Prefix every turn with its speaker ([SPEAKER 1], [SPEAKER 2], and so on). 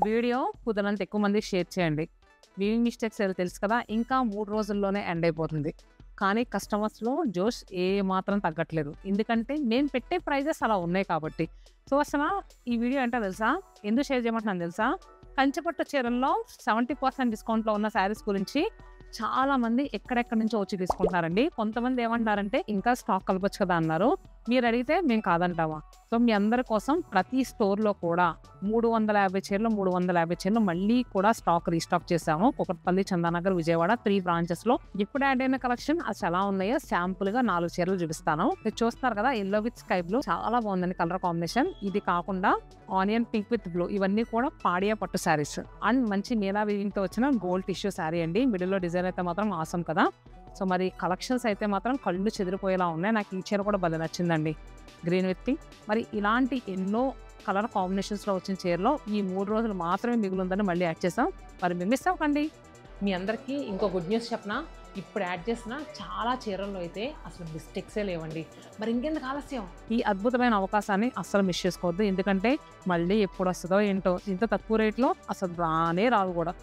[SPEAKER 1] Video కుదరంత ఎక్కువ మందికి share చేయండి. వీవింగ్ మిస్టేక్స్ ఏదో తెలుసు కదా, ఇంకా 3 రోజుల్లోనే ఎండ్ అయిపోతుంది. కానీ కస్టమర్స్‌లో జోష్ ఏ మాత్రం తగ్గట్లేదు. ఎందుకంటే నేను పెట్టే ప్రైజెస్ అలా ఉన్నాయి కాబట్టి. సో, అసల ఈ వీడియో ఏంటో తెలుసా? ఎందుకు షేర్ చేయమంటున్నాను తెలుసా? కంచిపట్టు చీరల్లో 70% డిస్కౌంట్‌లో ఉన్న శారీస్ గురించి చాలామంది ఎక్కడెక్కడి నుంచో వచ్చి తీసుకుంటున్నారండి. కొంతమంది ఏమంటున్నారంటే ఇంకా స్టాక్ కలపొచ్చు కదా అన్నారు. మీరు అడిగితే మేము కాదంటామా? సో, మీ అందరి కోసం ప్రతి స్టోర్‌లో కూడా 350 చీరలు, 350 చీరలు మళ్ళీ కూడా స్టాక్ రీస్టాక్ చేశాము. కూకట్పల్లి, చందానగర్, విజయవాడ 3 బ్రాంచెస్‌లో. ఇప్పుడు యాడ్ అయిన కలెక్షన్ అసలు ఎలా ఉన్నాయో శాంపుల్‌గా 4 చీరలు చూపిస్తాను. మీరు చూస్తున్నారు కదా, యెల్లో విత్ స్కై బ్లూ చాలా బాగుందండి కలర్ కాంబినేషన్. ఇది కాకుండా ఆనియన్ పింక్ విత్ బ్లూ ఇవన్నీ కూడా పాడియా పట్టు శారీస్ అండ్ మంచి నీలా వీవింగ్‌తో వచ్చిన గోల్డ్ టిష్యూ శారీ అండి. మిడిల్‌లో డిజైన్ అయితే మాత్రం ఆసమ్ కదా. సో, మరి కలెక్షన్స్ అయితే మాత్రం కళ్ళు చెదిరిపోయేలా ఉన్నాయి. నాకు ఈ చీర కూడా భలే నచ్చిందండి, గ్రీన్ విత్ పింక్. మరి ఇలాంటి ఎన్నో కలర్ కాంబినేషన్స్లో వచ్చిన చీరలో ఈ 3 రోజులు మాత్రమే మిగులుందని మళ్ళీ యాడ్ చేసాం. మరి మీరు మిస్ అవ్వకండి. మీ అందరికీ ఇంకో గుడ్ న్యూస్ చెప్పనా? ఇప్పుడు యాడ్ చేసిన చాలా చీరల్లో అయితే అసలు మిస్టేక్సే లేవండి. మరి ఇంకెందుకు ఆలస్యం? ఈ అద్భుతమైన అవకాశాన్ని అస్సలు మిస్ చేసుకోవద్దు. ఎందుకంటే మళ్ళీ ఎప్పుడు వస్తుందో ఏంటో, ఇంత తక్కువ రేట్లో అసలు రానే రావు కూడా.